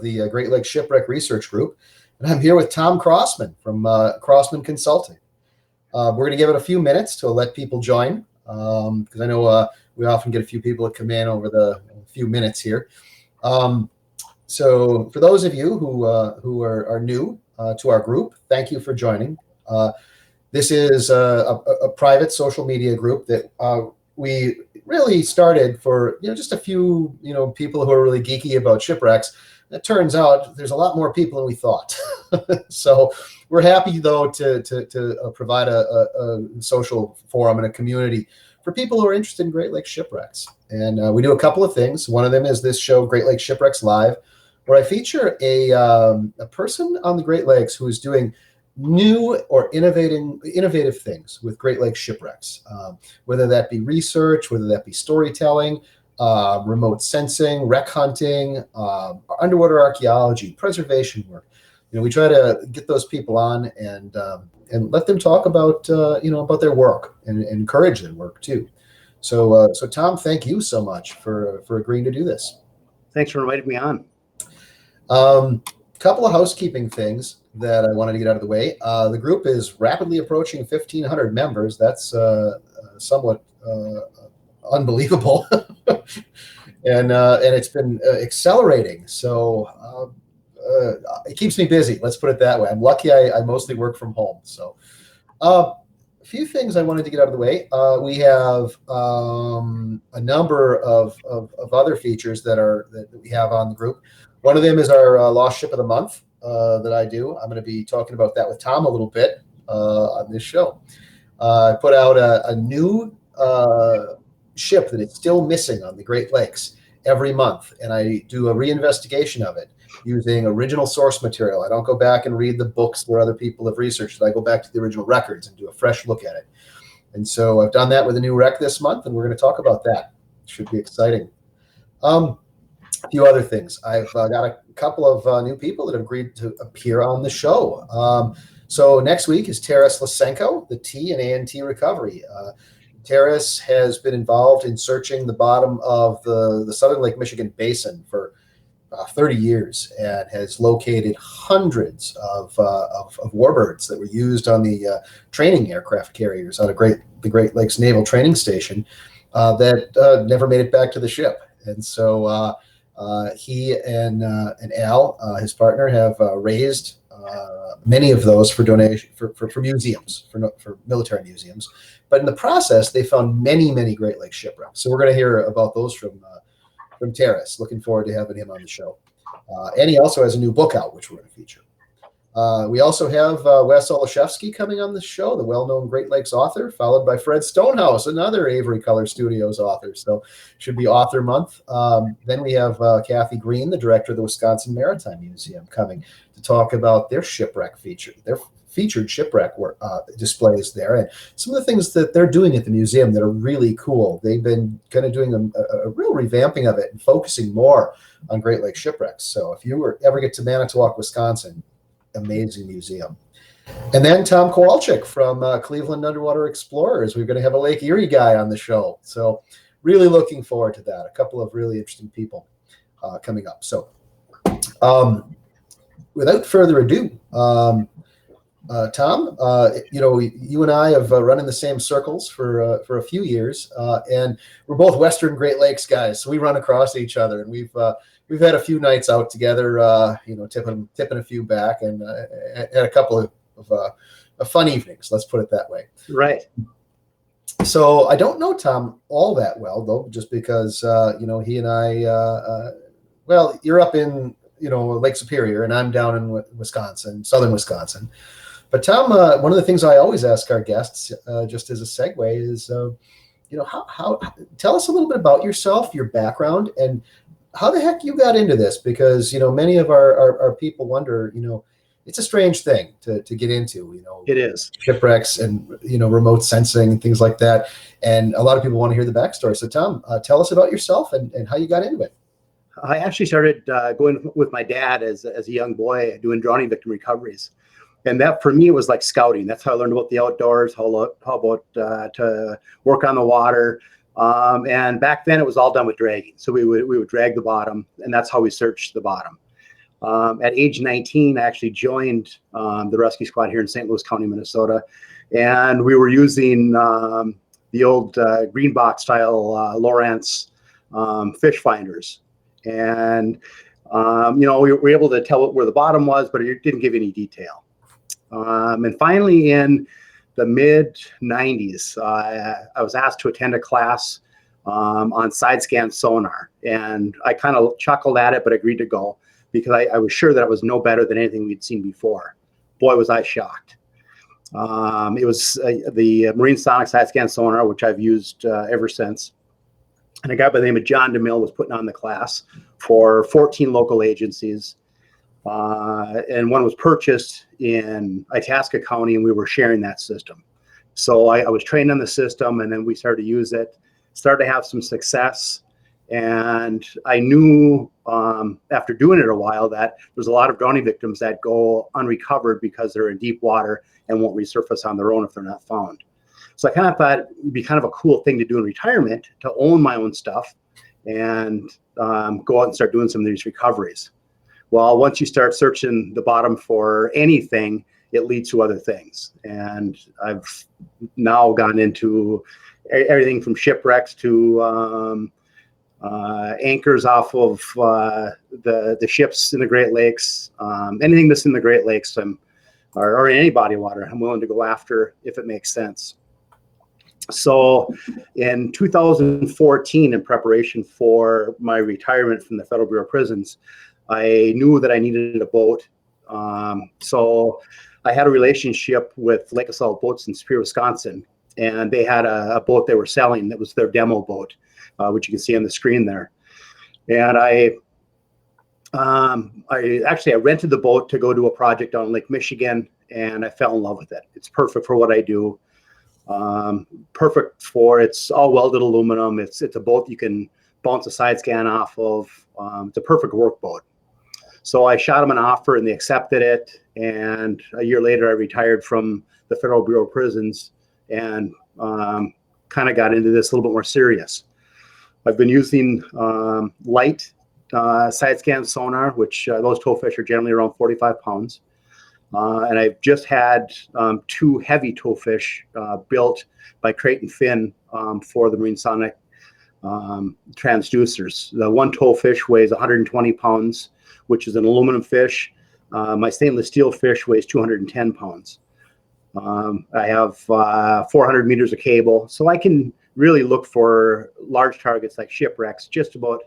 the Great Lakes Shipwreck Research Group, and I'm here with Tom Crossmon from Crossmon Consulting. We're going to give it a few minutes to let people join, because I know we often get a few people that come in over the few minutes here. So for those of you who are new to our group, thank you for joining. This is a private social media group that we really started for just a few people who are really geeky about shipwrecks. It turns out there's a lot more people than we thought. So we're happy though to provide a social forum and a community for people who are interested in Great Lakes shipwrecks. And we do a couple of things. One of them is this show, Great Lakes Shipwrecks Live, where I feature a person on the Great Lakes who is doing new or innovative things with Great Lakes shipwrecks, whether that be research, whether that be storytelling, remote sensing, wreck hunting, underwater archaeology, preservation work. We try to get those people on and let them talk about about their work and encourage their work too. So Tom, thank you so much for agreeing to do this. Thanks for inviting me on. Couple of housekeeping things that I wanted to get out of the way. The group is rapidly approaching 1,500 members. That's somewhat unbelievable, and it's been accelerating. So it keeps me busy. Let's put it that way. I'm lucky. I mostly work from home. So a few things I wanted to get out of the way. We have a number of other features that we have on the group. One of them is our Lost Ship of the Month that I do. I'm going to be talking about that with Tom a little bit on this show. I put out a new ship that is still missing on the Great Lakes every month, and I do a reinvestigation of it using original source material. I don't go back and read the books where other people have researched it. I go back to the original records and do a fresh look at it. And so I've done that with a new wreck this month, and we're going to talk about that. It should be exciting. A few other things. I've got a couple of new people that have agreed to appear on the show. So next week is Taras Lysenko, the T and ANT recovery. Taras has been involved in searching the bottom of the Southern Lake Michigan basin for 30 years and has located hundreds of warbirds that were used on the training aircraft carriers on the Great Lakes Naval Training Station that never made it back to the ship. And so he and Al, his partner, have raised many of those for donation for museums, for military museums. But in the process, they found many Great Lakes shipwrecks. So we're going to hear about those from Taras. Looking forward to having him on the show. And he also has a new book out, which we're going to feature. We also have Wes Olszewski coming on the show, the well-known Great Lakes author, followed by Fred Stonehouse, another Avery Color Studios author. So should be author month. Then we have Kathy Green, the director of the Wisconsin Maritime Museum, coming to talk about their shipwreck feature, their featured shipwreck displays there, and some of the things that they're doing at the museum that are really cool. They've been kind of doing a real revamping of it and focusing more on Great Lakes shipwrecks. So if you ever get to Manitowoc, Wisconsin, amazing museum. And then Tom Kowalczyk from Cleveland Underwater Explorers. We're going to have a Lake Erie guy on the show. So really looking forward to that. A couple of really interesting people coming up. So without further ado, Tom, you and I have run in the same circles for a few years, and we're both Western Great Lakes guys. So we run across each other, and we've had a few nights out together, tipping a few back, and had a couple of fun evenings. Let's put it that way. Right. So I don't know Tom all that well, though, just because he and I. Well, you're up in Lake Superior, and I'm down in Wisconsin, southern Wisconsin. But Tom, one of the things I always ask our guests, just as a segue, is how tell us a little bit about yourself, your background, and how the heck you got into this, because many of our people wonder, it's a strange thing to get into, It is. Shipwrecks and remote sensing and things like that, and a lot of people want to hear the backstory. So Tom, tell us about yourself and how you got into it. I actually started going with my dad as a young boy doing drowning victim recoveries, and that for me was like scouting. That's how I learned about the outdoors, how about to work on the water. And back then it was all done with dragging. So we would drag the bottom, and that's how we searched the bottom. At age 19, I actually joined the rescue squad here in St. Louis County, Minnesota, and we were using the old green box style Lowrance fish finders, and we were able to tell where the bottom was, but it didn't give any detail. And finally, in the mid 90s, I was asked to attend a class on side scan sonar, and I kind of chuckled at it, but agreed to go because I was sure that it was no better than anything we'd seen before. Boy, was I shocked. It was the Marine Sonic side scan sonar, which I've used ever since. And a guy by the name of John DeMille was putting on the class for 14 local agencies. And one was purchased in Itasca County, and we were sharing that system. So I was trained on the system, and then we started to use it, started to have some success. And I knew after doing it a while that there's a lot of drowning victims that go unrecovered because they're in deep water and won't resurface on their own if they're not found. So I kind of thought it'd be kind of a cool thing to do in retirement, to own my own stuff and go out and start doing some of these recoveries. Well, once you start searching the bottom for anything, it leads to other things. And I've now gone into everything from shipwrecks to anchors off of the ships in the Great Lakes, anything that's in the Great Lakes or any body of water, I'm willing to go after if it makes sense. So in 2014, in preparation for my retirement from the Federal Bureau of Prisons, I knew that I needed a boat. So I had a relationship with Lake of Salt Boats in Superior, Wisconsin, and they had a boat they were selling that was their demo boat, which you can see on the screen there. And I rented the boat to go to a project on Lake Michigan, and I fell in love with it. It's perfect for what I do. It's all welded aluminum. It's a boat you can bounce a side scan off of. It's a perfect work boat. So I shot them an offer and they accepted it. And a year later, I retired from the Federal Bureau of Prisons and kind of got into this a little bit more serious. I've been using light side scan sonar, which those towfish are generally around 45 pounds. And I've just had 2 heavy towfish built by Creighton Finn for the Marine Sonic transducers. The one towfish weighs 120 pounds, which is an aluminum fish. My stainless steel fish weighs 210 pounds. I have 400 meters of cable, so I can really look for large targets like shipwrecks just about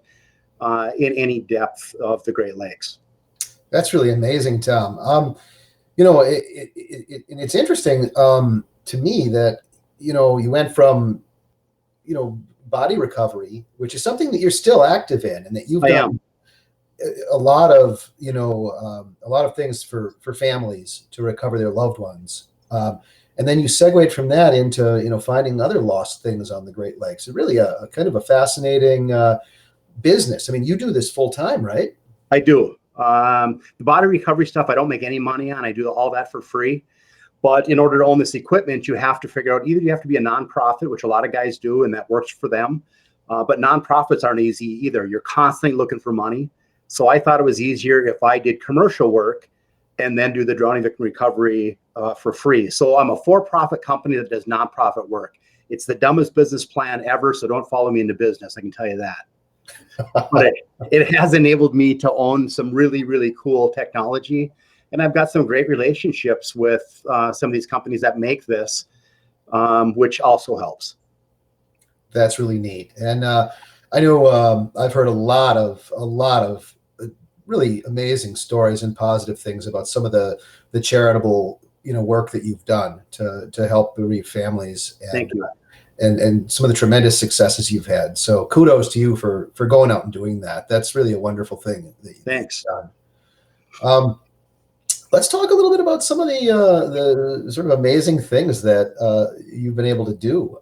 in any depth of the Great Lakes. That's really amazing, Tom. It's interesting to me that, you went from, body recovery, which is something that you're still active in, and that you've done a lot of things for families to recover their loved ones. And then you segued from that into, finding other lost things on the Great Lakes. It's really a kind of a fascinating business. I mean, you do this full time, right? I do. The body recovery stuff, I don't make any money on. I do all that for free. But in order to own this equipment, you have to figure out, either you have to be a nonprofit, which a lot of guys do, and that works for them. But nonprofits aren't easy either. You're constantly looking for money. So I thought it was easier if I did commercial work and then do the drowning victim recovery for free. So I'm a for-profit company that does nonprofit work. It's the dumbest business plan ever, so don't follow me into business, I can tell you that. But it has enabled me to own some really, really cool technology. And I've got some great relationships with some of these companies that make this, which also helps. That's really neat. And I know I've heard a lot of really amazing stories and positive things about some of the charitable work that you've done to help bereaved families. And, thank you. And some of the tremendous successes you've had. So kudos to you for going out and doing that. That's really a wonderful thing. Thanks. Done. Let's talk a little bit about some of the sort of amazing things that you've been able to do.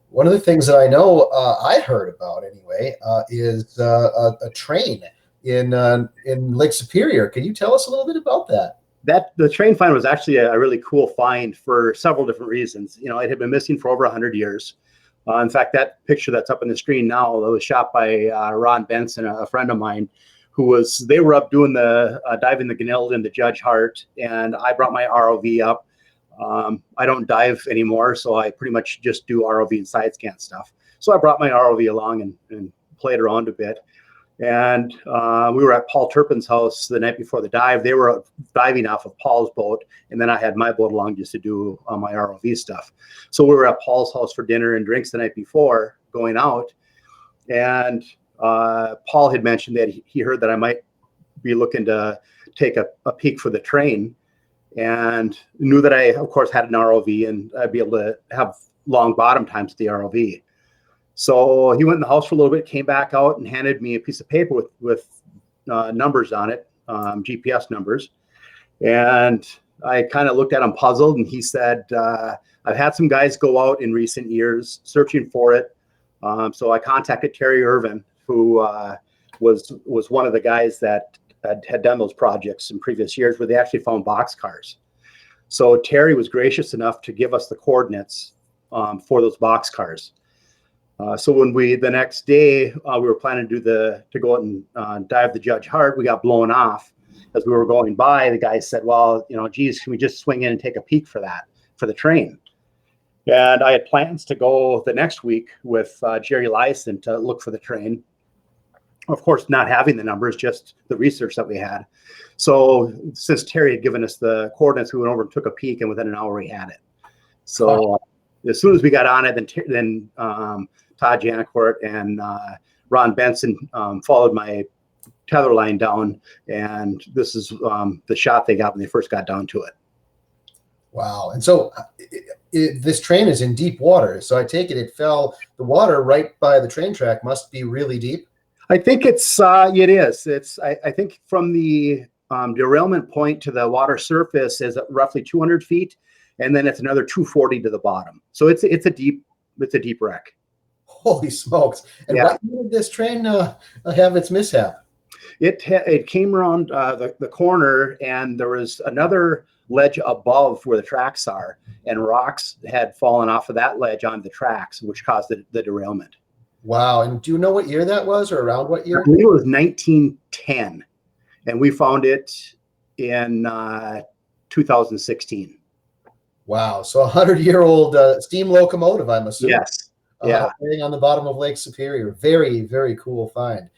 One of the things that I know I heard about anyway is a train in Lake Superior. Can you tell us a little bit about that? The train find was actually a really cool find for several different reasons. It had been missing for over 100 years. In fact, that picture that's up on the screen now, that was shot by Ron Benson, a friend of mine, they were up doing the diving the Gwinnett and the Judge Hart, and I brought my ROV up. I don't dive anymore, so I pretty much just do ROV and side scan stuff. So I brought my ROV along and played around a bit. And we were at Paul Turpin's house the night before the dive. They were diving off of Paul's boat, and then I had my boat along just to do my ROV stuff. So we were at Paul's house for dinner and drinks the night before going out. And Paul had mentioned that he heard that I might be looking to take a peek for the train, and knew that I, of course, had an ROV and I'd be able to have long bottom times with the ROV. So he went in the house for a little bit, came back out and handed me a piece of paper with numbers on it, GPS numbers. And I kind of looked at him puzzled, and he said, I've had some guys go out in recent years searching for it. So I contacted Terry Irvin, who was one of the guys that had done those projects in previous years where they actually found boxcars. So Terry was gracious enough to give us the coordinates for those boxcars. So when the next day we were planning to go out and dive the Judge Hart, we got blown off as we were going by. The guy said, well, geez, can we just swing in and take a peek for the train? And I had plans to go the next week with Jerry Lyson to look for the train. Of course, not having the numbers, just the research that we had. So since Terry had given us the coordinates, we went over and took a peek, and within an hour we had it. So as soon as we got on it, then Todd Janicourt and Ron Benson followed my tether line down, and this is the shot they got when they first got down to it. Wow. And so this train is in deep water. So I take it fell, the water right by the train track must be really deep. I think it is. I think from the derailment point to the water surface is roughly 200 feet. And then it's another 240 to the bottom. So it's a deep wreck. Holy smokes. And yeah. What did this train have its mishap? It came around the corner, and there was another ledge above where the tracks are, and rocks had fallen off of that ledge onto the tracks, which caused the derailment. Wow. And do you know what year that was, or around what year? I believe it was 1910, and we found it in 2016. Wow. So 100-year-old steam locomotive, I'm assuming. Yes. Yeah. Laying on the bottom of Lake Superior. Very, very cool find.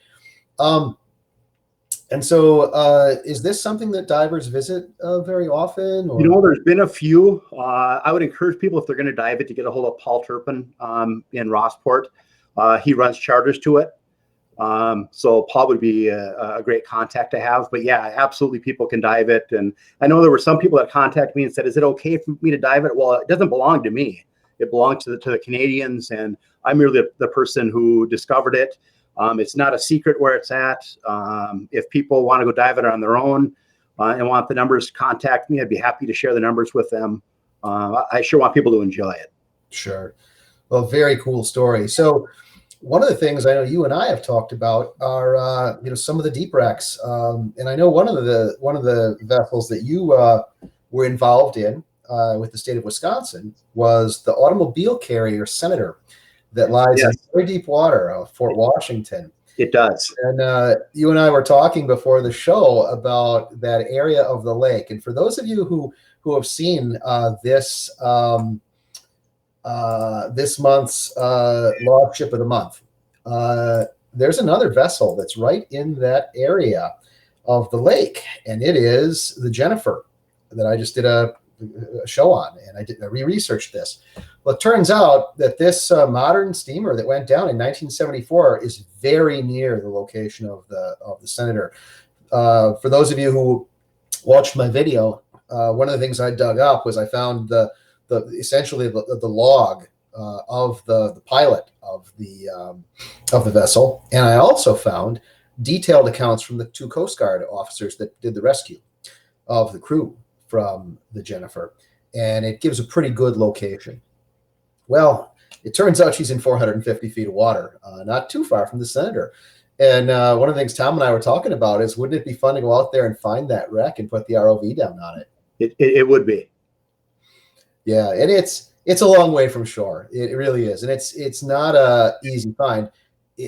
And so is this something that divers visit very often? Or? There's been a few. I would encourage people, if they're going to dive it, to get a hold of Paul Turpin in Rossport. He runs charters to it. So Paul would be a great contact to have. But yeah, absolutely, people can dive it. And I know there were some people that contacted me and said, is it okay for me to dive it? Well, it doesn't belong to me. It belongs to the Canadians, and I'm merely the person who discovered it. It's not a secret where it's at. If people want to go dive it on their own and want the numbers, contact me. I'd be happy to share the numbers with them. I sure want people to enjoy it. Sure. Well, very cool story. So one of the things I know you and I have talked about are some of the deep wrecks, and I know one of the vessels that you were involved in with the state of Wisconsin was the automobile carrier Senator that lies in very deep water, Fort Washington. It does. And you and I were talking before the show about that area of the lake. And for those of you who have seen this month's Lost Ship of the Month, there's another vessel that's right in that area of the lake, and it is the Jennifer that I just did a show on, and I re-researched this. Well, it turns out that this modern steamer that went down in 1974 is very near the location of the Senator. For those of you who watched my video, one of the things I dug up was I found essentially the log of the pilot of the vessel, and I also found detailed accounts from the two Coast Guard officers that did the rescue of the crew from the Jennifer, and it gives a pretty good location. Well, it turns out she's in 450 feet of water, not too far from the Senator. And one of the things Tom and I were talking about is, wouldn't it be fun to go out there and find that wreck and put the ROV down on it? It would be. Yeah, and it's a long way from shore. It really is, and it's not a easy find.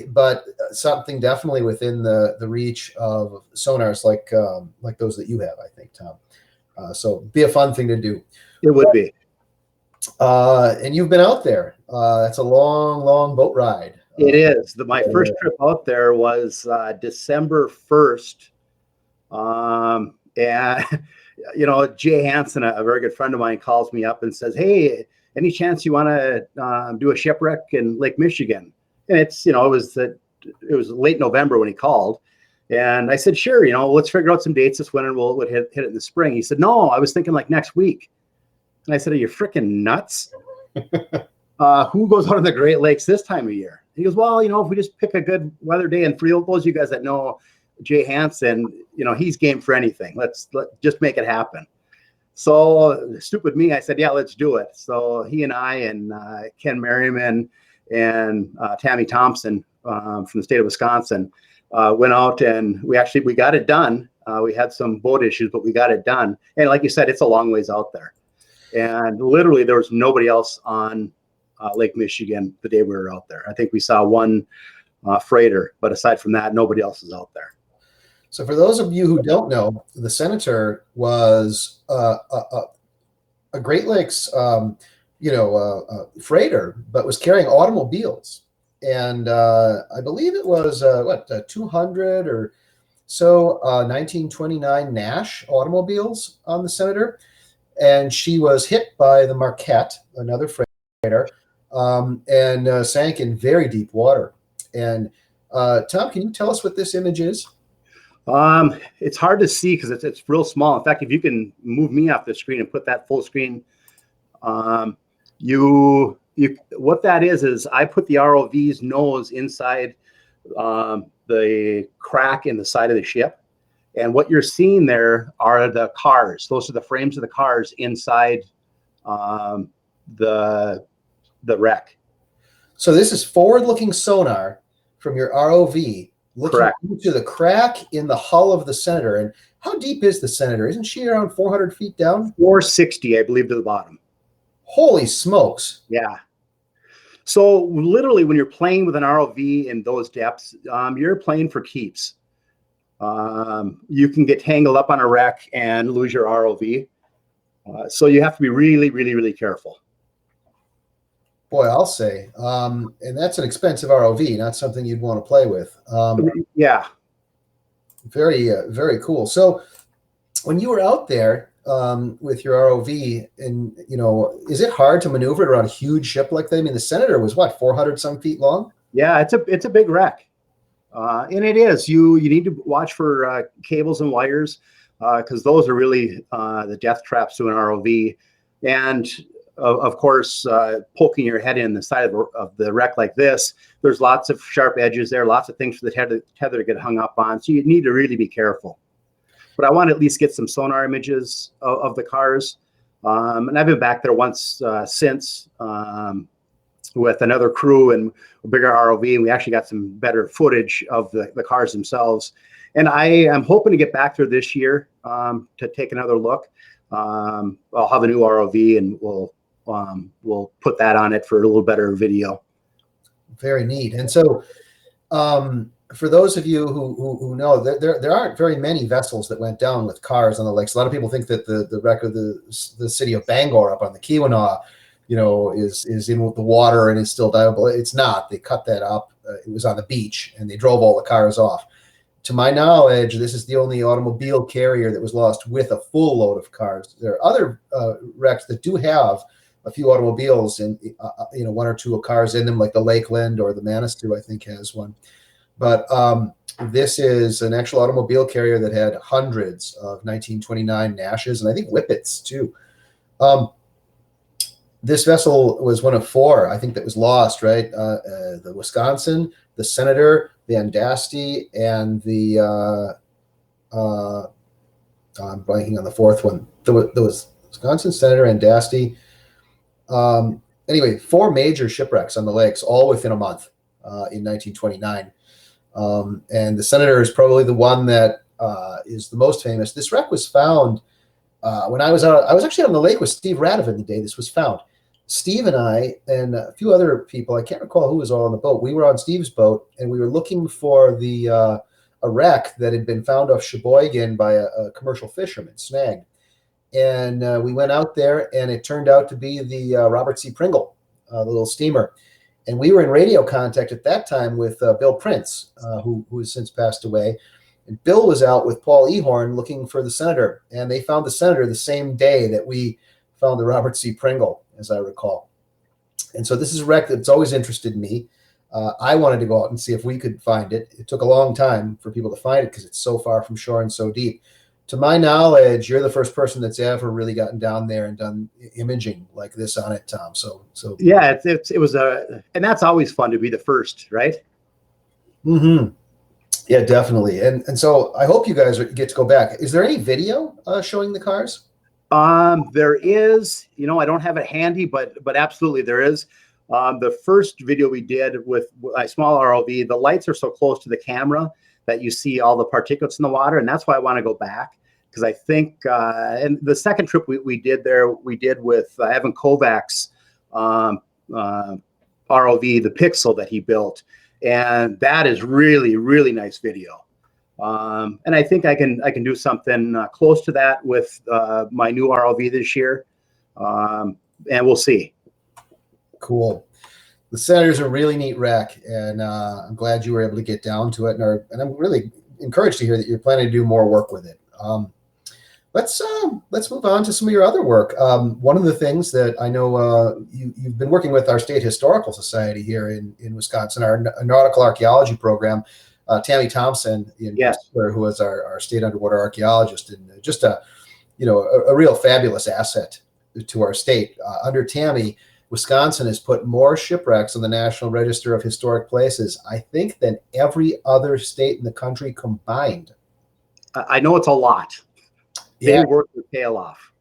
but something definitely within the reach of sonars like those that you have, I think, Tom. So be a fun thing to do. It would be. And you've been out there. That's a long, long boat ride. It is. My first trip out there was December 1st. And, you know, Jay Hansen, a very good friend of mine, calls me up and says, hey, any chance you want to do a shipwreck in Lake Michigan? And it's, you know, it was late November when he called. And I said, sure, you know, let's figure out some dates this winter and we'll hit it in the spring. He said, no, I was thinking like next week. And I said, are you freaking nuts? Who goes out on the Great Lakes this time of year? He goes, well, you know, if we just pick a good weather day, and for those of you guys that know Jay Hansen, you know, he's game for anything. Let's just make it happen. So stupid me, I said, yeah, let's do it. So he and I and Ken Merriman and Tammy Thompson from the state of Wisconsin went out, and we got it done. We had some boat issues, but we got it done. And like you said, it's a long ways out there. And literally there was nobody else on Lake Michigan the day we were out there. I think we saw one freighter, but aside from that, nobody else is out there. So for those of you who don't know, the Senator was a Great Lakes, freighter, but was carrying automobiles. And I believe it was 200 or so 1929 Nash automobiles on the Senator. And she was hit by the Marquette, another freighter, and sank in very deep water. And Tom, can you tell us what this image is? It's hard to see because it's real small. In fact, if you can move me off the screen and put that full screen, what that is I put the ROV's nose inside the crack in the side of the ship. And what you're seeing there are the cars. Those are the frames of the cars inside the wreck. So this is forward-looking sonar from your ROV looking into the crack in the hull of the Senator. And how deep is the Senator? Isn't she around 400 feet down? 460, I believe, to the bottom. Holy smokes. Yeah. So literally when you're playing with an ROV in those depths, you're playing for keeps. You can get tangled up on a wreck and lose your ROV. So you have to be really, really, really careful. Boy, I'll say. And that's an expensive ROV, not something you'd want to play with. Yeah. Very, very cool. So when you were out there with your ROV, and, you know, is it hard to maneuver it around a huge ship like that? I mean, the Senator was what, 400 some feet long? Yeah, it's a big wreck. And it is. You need to watch for cables and wires because those are really the death traps to an ROV. And of course, poking your head in the side of the wreck like this, there's lots of sharp edges there, lots of things for the tether to get hung up on. So you need to really be careful. But I want to at least get some sonar images of the cars. And I've been back there once since with another crew and a bigger ROV, and we actually got some better footage of the cars themselves. And I am hoping to get back there this year to take another look. I'll have a new ROV, and we'll put that on it for a little better video. Very neat. And so for those of you who know, there aren't very many vessels that went down with cars on the lakes. A lot of people think that the wreck of the city of Bangor up on the Keweenaw, you know, is in with the water and is still diveable. It's not. They cut that up. It was on the beach, and they drove all the cars off. To my knowledge, this is the only automobile carrier that was lost with a full load of cars. There are other wrecks that do have a few automobiles and one or two cars in them, like the Lakeland or the Manitou, I think, has one. But this is an actual automobile carrier that had hundreds of 1929 Nashes and I think Whippets too. This vessel was one of four, I think, that was lost, right? The Wisconsin, the Senator, the Andasti, and the I'm blanking on the fourth one. There was Wisconsin, Senator, Andasti. Anyway, four major shipwrecks on the lakes, all within a month in 1929. And the Senator is probably the one that is the most famous. This wreck was found when I was out. I was actually on the lake with Steve Radovan the day this was found. Steve and I and a few other people, I can't recall who was all on the boat. We were on Steve's boat and we were looking for a wreck that had been found off Sheboygan by a commercial fisherman, snagged. And we went out there and it turned out to be the Robert C. Pringle, the little steamer. And we were in radio contact at that time with Bill Prince, who has since passed away. And Bill was out with Paul Ehorn looking for the senator. And they found the senator the same day that we found the Robert C. Pringle, as I recall. And so this is a wreck that's always interested me. I wanted to go out and see if we could find it. It took a long time for people to find it because it's so far from shore and so deep. To my knowledge, you're the first person that's ever really gotten down there and done imaging like this on it, Tom. So yeah, it was and that's always fun to be the first, right? Mm-hmm. Yeah, definitely. And so I hope you guys get to go back. Is there any video showing the cars? There is, I don't have it handy, but absolutely there is. The first video we did with a small ROV, the lights are so close to the camera that you see all the particulates in the water. And that's why I want to go back, because I think, and the second trip we did there, we did with Evan Kovac's ROV, the Pixel that he built. And that is really, really nice video. And I think I can do something close to that with my new ROV this year. And we'll see. Cool. The Senator's a really neat wreck, and I'm glad you were able to get down to it. And I'm really encouraged to hear that you're planning to do more work with it. Let's move on to some of your other work. One of the things that I know you've been working with our State Historical Society here in Wisconsin, our nautical archaeology program. Tammy Thompson, who was our state underwater archaeologist, and just a real fabulous asset to our state. Under Tammy, Wisconsin has put more shipwrecks on the National Register of Historic Places, I think, than every other state in the country combined. I know it's a lot. Yeah. They work their tail off.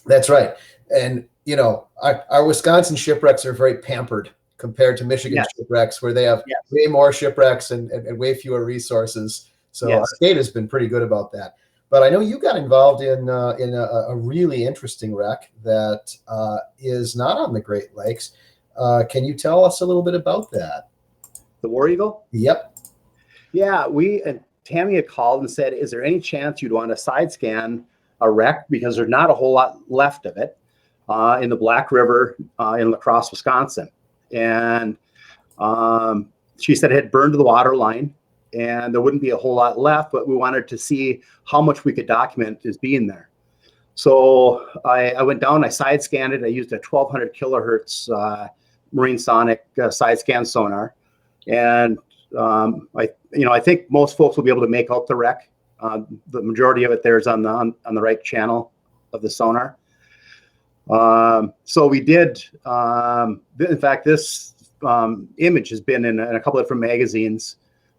That's right. And, our Wisconsin shipwrecks are very pampered compared to Michigan shipwrecks, where they have way more shipwrecks and way fewer resources. So our state has been pretty good about that. But I know you got involved in a really interesting wreck that is not on the Great Lakes. Can you tell us a little bit about that? The War Eagle? Yep. Yeah, Tammy had called and said, is there any chance you'd want to side scan a wreck, because there's not a whole lot left of it in the Black River in La Crosse, Wisconsin. And she said it had burned to the water line and there wouldn't be a whole lot left, but we wanted to see how much we could document as being there. So I went down, I side scanned it. I used a 1200 kilohertz marine sonic side scan sonar. And I think most folks will be able to make out the wreck. The majority of it there is on the right channel of the sonar. So we did. In fact, this image has been in a couple of different magazines,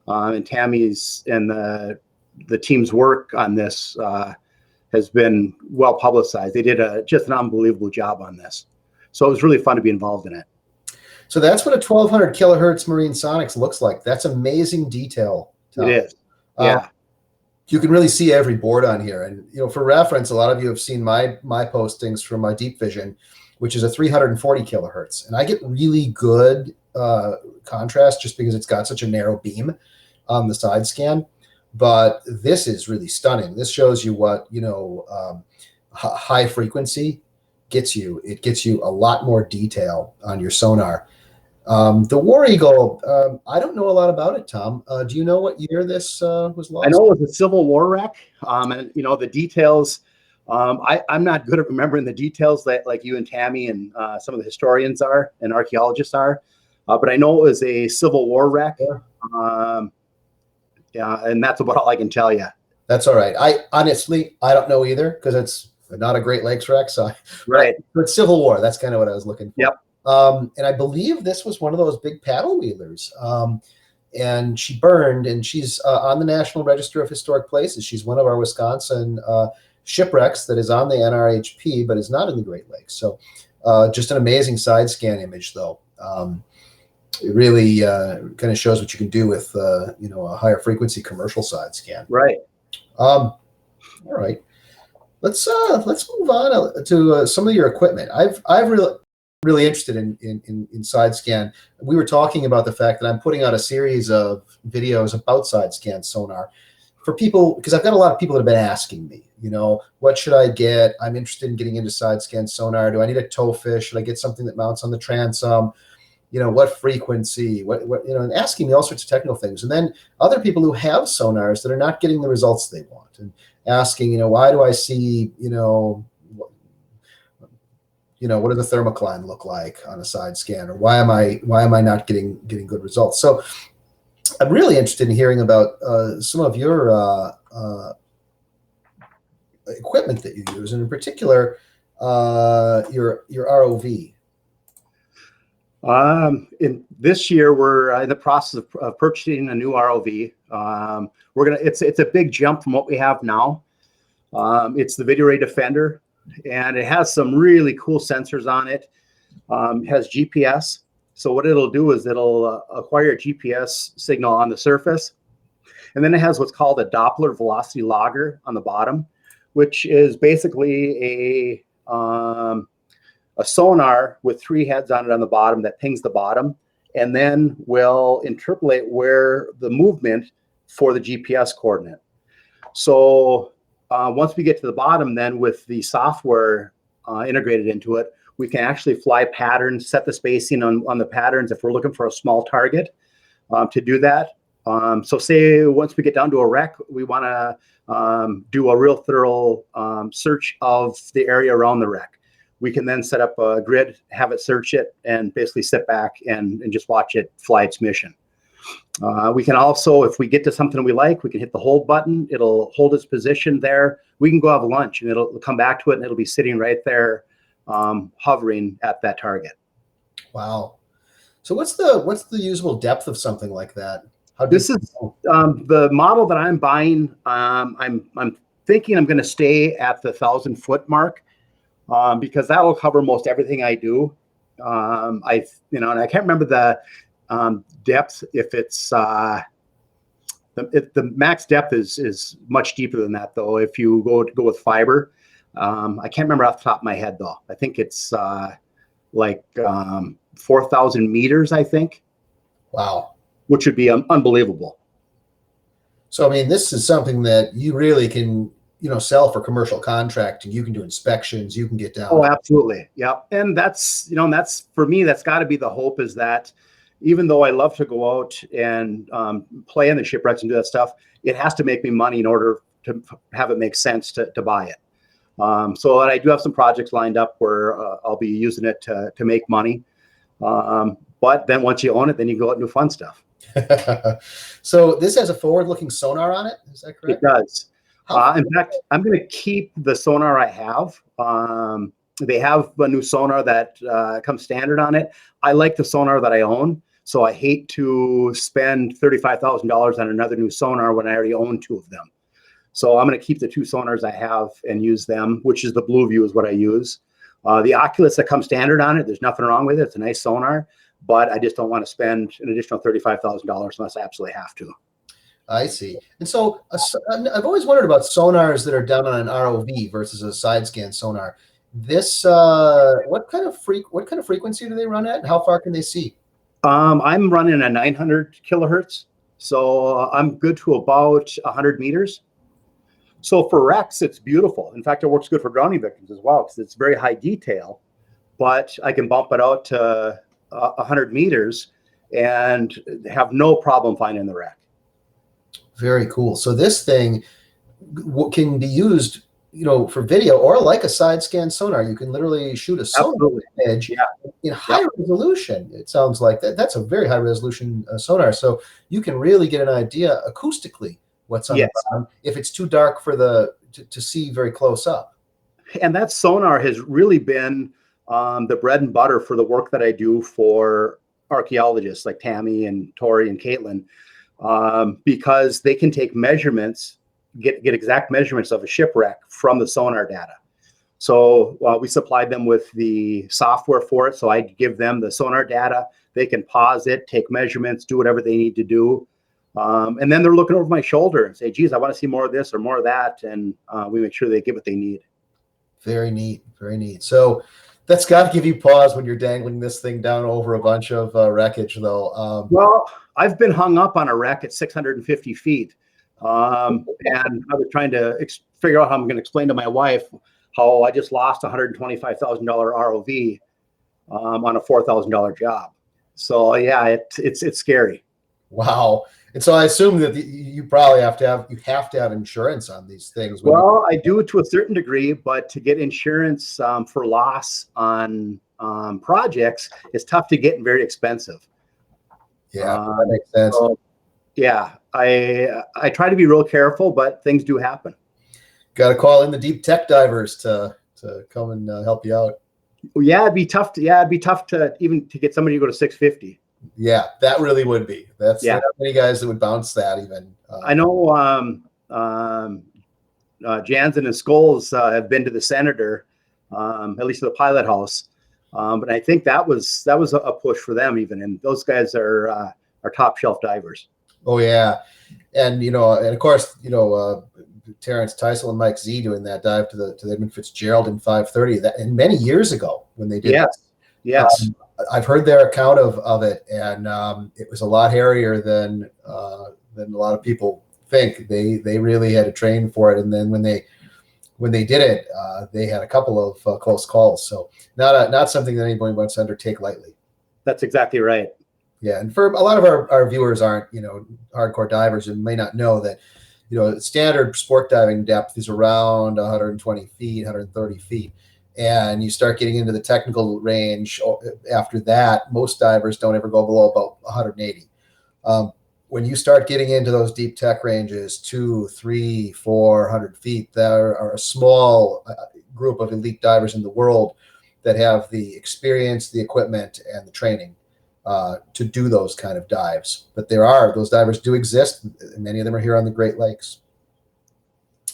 and Tammy's and the team's work on this has been well publicized. They did just an unbelievable job on this. So it was really fun to be involved in it. So that's what a 1200 kilohertz marine sonics looks like. That's amazing detail, Tom. It is. Yeah. You can really see every board on here. And, for reference, a lot of you have seen my postings from my Deep Vision, which is a 340 kilohertz. And I get really good contrast just because it's got such a narrow beam on the side scan. But this is really stunning. This shows you what, high frequency gets you. It gets you a lot more detail on your sonar. The War Eagle, I don't know a lot about it, Tom. Do you know what year this was lost? I know it was a Civil War wreck. And the details, I'm not good at remembering the details that like you and Tammy and some of the historians are and archaeologists are. But I know it was a Civil War wreck. And that's about all I can tell you. That's all right. I don't know either, because it's not a Great Lakes wreck. So right. But Civil War, that's kind of what I was looking for. Yep. And I believe this was one of those big paddle wheelers. And she burned, and she's on the National Register of Historic Places. She's one of our Wisconsin shipwrecks that is on the NRHP, but is not in the Great Lakes. So just an amazing side scan image, though. It really kind of shows what you can do with a higher frequency commercial side scan. Right. All right. Let's move on to some of your equipment. I've really really interested in side scan. We were talking about the fact that I'm putting out a series of videos about side scan sonar for people, because I've got a lot of people that have been asking me, what should I get? I'm interested in getting into side scan sonar. Do I need a tow fish? Should I get something that mounts on the transom? What frequency, what, and asking me all sorts of technical things. And then other people who have sonars that are not getting the results they want, and asking, why do I see, what does the thermocline look like on a side scan, or why am I not getting good results? So I'm really interested in hearing about some of your equipment that you use, and in particular, your ROV. In this year, we're in the process of purchasing a new ROV. It's a big jump from what we have now. It's the Video Ray Defender, and it has some really cool sensors on it. It has GPS. So what it'll do is it'll acquire a GPS signal on the surface. And then it has what's called a Doppler velocity logger on the bottom, which is basically a sonar with 3 heads on it on the bottom that pings the bottom, and then will interpolate where the movement for the GPS coordinate. So once we get to the bottom, then with the software integrated into it, we can actually fly patterns, set the spacing on the patterns if we're looking for a small target to do that. So say once we get down to a wreck, we want to do a real thorough search of the area around the wreck. We can then set up a grid, have it search it, and basically sit back and just watch it fly its mission. We can also, if we get to something we like, we can hit the hold button. It'll hold its position there. We can go have lunch, and it'll come back to it, and it'll be sitting right there, hovering at that target. Wow. So what's the usable depth of something like that? This is the model that I'm buying. I'm thinking I'm going to stay at the 1,000-foot mark. Because that will cover most everything I do. And I can't remember the depth. If it's the max depth is much deeper than that, though. If you go with fiber, I can't remember off the top of my head, though. I think it's like 4,000 meters. I think. Wow. Which would be unbelievable. So I mean, this is something that you really can sell for commercial contracting. You can do inspections, you can get down. Oh, absolutely. Yeah. And that's for me, that's got to be the hope, is that even though I love to go out and play in the shipwrecks and do that stuff, it has to make me money in order to have it make sense to buy it. So I do have some projects lined up where I'll be using it to make money. But then once you own it, then you go out and do fun stuff. So this has a forward-looking sonar on it. Is that correct? It does. In fact, I'm going to keep the sonar I have. They have a new sonar that comes standard on it. I like the sonar that I own, so I hate to spend $35,000 on another new sonar when I already own 2 of them. So I'm going to keep the 2 sonars I have and use them, which is the Blue View is what I use. The Oculus that comes standard on it, there's nothing wrong with it. It's a nice sonar, but I just don't want to spend an additional $35,000 unless I absolutely have to. I see. And so I've always wondered about sonars that are done on an ROV versus a side scan sonar. This what kind of frequency do they run at, and how far can they see? I'm running a 900 kilohertz, so I'm good to about 100 meters. So for wrecks, it's beautiful. In fact, it works good for drowning victims as well, because it's very high detail, but I can bump it out to 100 meters and have no problem finding the wreck. Very cool. So this thing can be used, for video, or like a side scan sonar. You can literally shoot a sonar image in high resolution. It sounds like that's a very high resolution sonar. So you can really get an idea acoustically what's on the bottom if it's too dark for to see very close up. And that sonar has really been the bread and butter for the work that I do for archaeologists like Tammy and Tori and Caitlin. Because they can take measurements, get exact measurements of a shipwreck from the sonar data. So we supplied them with the software for it. So I give them the sonar data. They can pause it, take measurements, do whatever they need to do. And then they're looking over my shoulder and say, geez, I want to see more of this or more of that. And we make sure they get what they need. Very neat. Very neat. So That's got to give you pause when you're dangling this thing down over a bunch of wreckage, though. Well, I've been hung up on a wreck at 650 feet. And I was trying to figure out how I'm going to explain to my wife how I just lost $125,000 ROV on a $4,000 job. So yeah, it's scary. Wow. And so I assume that you probably have to have insurance on these things. Well, I do to a certain degree, but to get insurance for loss on projects is tough to get and very expensive. Yeah, that makes sense. So, yeah, I try to be real careful, but things do happen. Got to call in the deep tech divers to come and help you out. Yeah, it'd be tough to even to get somebody to go to 650. Yeah, that really would be. That's not many guys that would bounce that even. I know Jansen and Scholes have been to the Senator, at least to the pilot house. But I think that was a push for them even. And those guys are top shelf divers. Oh yeah. And and of course, Terrence Teisel and Mike Z doing that dive to the Edmund Fitzgerald in 530 and many years ago when they did that. Yes. I've heard their account of it, and it was a lot hairier than a lot of people think. They really had to train for it, and then when they did it, they had a couple of close calls. So not something that anybody wants to undertake lightly. That's exactly right. Yeah, and for a lot of our viewers aren't hardcore divers and may not know that standard sport diving depth is around 120 feet, 130 feet. And you start getting into the technical range after that, most divers don't ever go below about 180. When you start getting into those deep tech ranges, 200, 300, 400 feet, there are a small group of elite divers in the world that have the experience, the equipment, and the training to do those kind of dives. But those divers do exist. Many of them are here on the Great Lakes.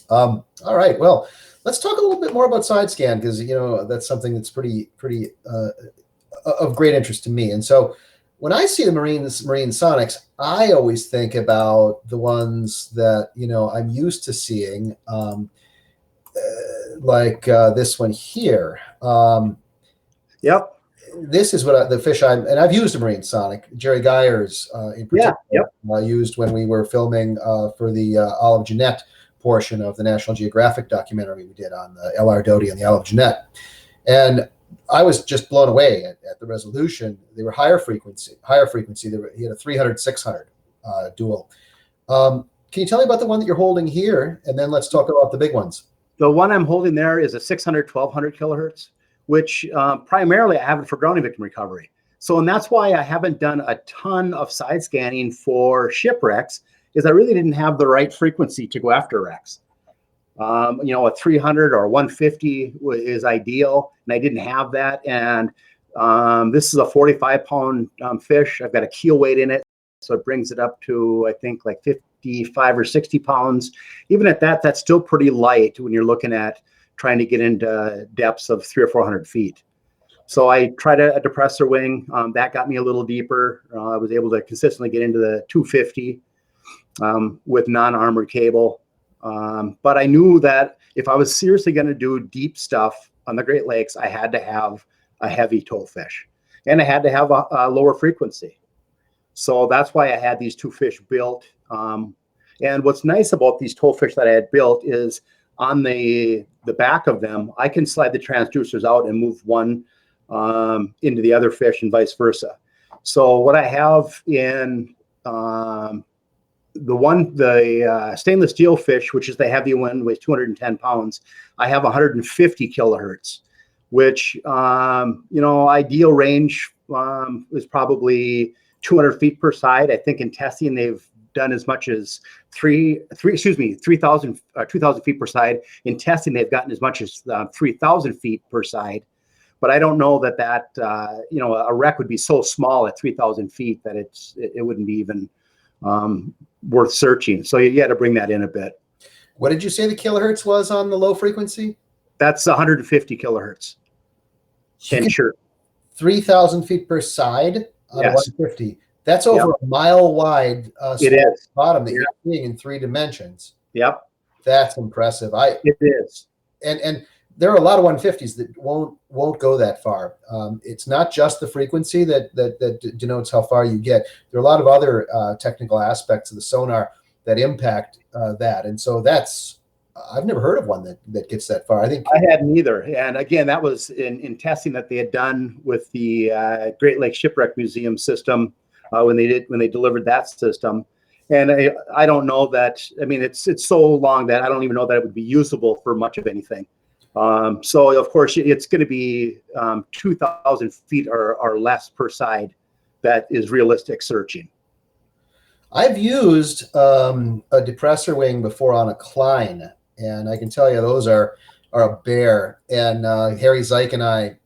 All right, well, let's talk a little bit more about side scan, because that's something that's pretty of great interest to me. And so when I see the Marine Sonics, I always think about the ones that I'm used to seeing, like this one here. Yep. This is what the fish I've used a Marine Sonic. Jerry Geyers in particular, I used when we were filming for the Olive Jeanette portion of the National Geographic documentary we did on the L.R. Doty and the Olive Jeanette. And I was just blown away at the resolution. They were higher frequency. He had a 300-600 dual. Can you tell me about the one that you're holding here? And then let's talk about the big ones. The one I'm holding there is a 600, 1200 kilohertz, which primarily I have it for grounding victim recovery. So, and that's why I haven't done a ton of side scanning for shipwrecks, is I really didn't have the right frequency to go after wrecks. A 300 or 150 is ideal, and I didn't have that. And this is a 45-pound fish. I've got a keel weight in it, so it brings it up to, I think, like 55 or 60 pounds. Even at that, that's still pretty light when you're looking at trying to get into depths of 300 or 400 feet. So I tried a depressor wing. That got me a little deeper. I was able to consistently get into the 250 with non-armored cable. But I knew that if I was seriously going to do deep stuff on the Great Lakes, I had to have a heavy tow fish, and I had to have a lower frequency. So that's why I had these two fish built. And what's nice about these tow fish that I had built is on the back of them, I can slide the transducers out and move one into the other fish and vice versa. So what I have in the stainless steel fish, which is the heavy one, weighs 210 pounds, I have 150 kilohertz, which, ideal range is probably 200 feet per side. I think in testing, they've done as much as 3,000 feet per side. In testing, they've gotten as much as 3,000 feet per side. But I don't know that a wreck would be so small at 3,000 feet that it wouldn't be even worth searching. So you got to bring that in a bit. What did you say the kilohertz was on the low frequency? That's 150 kilohertz. And sure. 3,000 feet per side on 150. That's over a mile wide bottom that you're seeing in 3 dimensions. Yep. That's impressive. It is. And there are a lot of 150s that won't go that far. It's not just the frequency that denotes how far you get. There are a lot of other technical aspects of the sonar that impact that, and so I've never heard of one that gets that far. I think I hadn't either. And again, that was in testing that they had done with the Great Lakes Shipwreck Museum system when they delivered that system. And I don't know that. I mean, it's so long that I don't even know that it would be usable for much of anything. So of course it's going to be 2,000 feet or less per side. That is realistic searching. I've used a depressor wing before on a Klein, and I can tell you those are a bear. And Harry Zeich and I,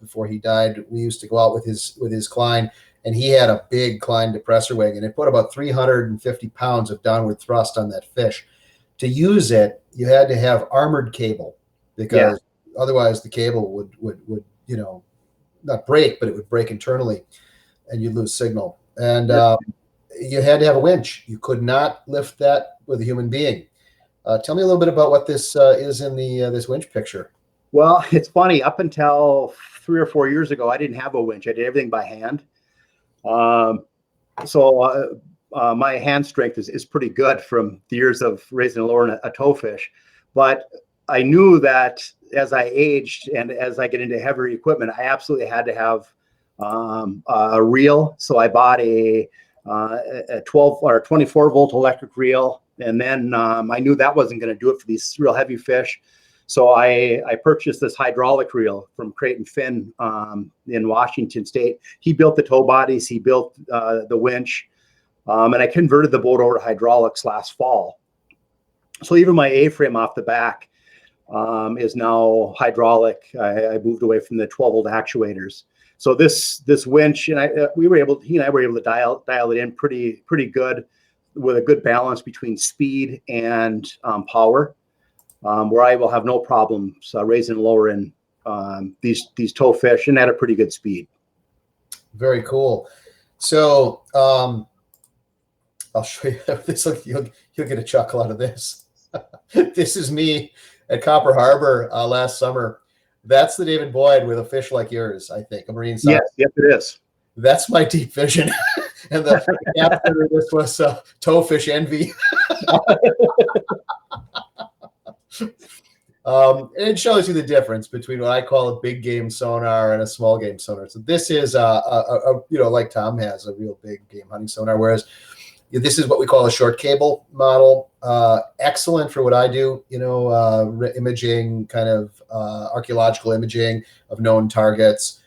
before he died, we used to go out with his Klein, and he had a big Klein depressor wing, and it put about 350 pounds of downward thrust on that fish. To use it, you had to have armored cable, because otherwise the cable would not break, but it would break internally, and you'd lose signal. And you had to have a winch. You could not lift that with a human being. Tell me a little bit about what this is in this winch picture. Well, it's funny. Up until 3 or 4 years ago, I didn't have a winch. I did everything by hand. So my hand strength is pretty good from the years of raising and lowering a towfish. But I knew that as I aged and as I get into heavier equipment, I absolutely had to have a reel. So I bought a 12 or 24 volt electric reel. And then I knew that wasn't going to do it for these real heavy fish. So I purchased this hydraulic reel from Creighton Finn in Washington State. He built the tow bodies, he built the winch, and I converted the boat over to hydraulics last fall. So even my A-frame off the back is now hydraulic. I moved away from the 12 volt actuators. So this winch, and he and I were able to dial it in pretty good, with a good balance between speed and power, where I will have no problems raising and lowering these tow fish, and at a pretty good speed. Very cool. So I'll show you this. You'll get a chuckle out of this. This is me at Copper Harbor last summer. That's the David Boyd with a fish like yours, I think, a marine size. Yes, it is. That's my deep vision. And the captain of this was Towfish Envy. And it shows you the difference between what I call a big game sonar and a small game sonar. So this is like Tom has, a real big game hunting sonar, whereas this is what we call a short cable model. Excellent for what I do, imaging, kind of archaeological imaging of known targets.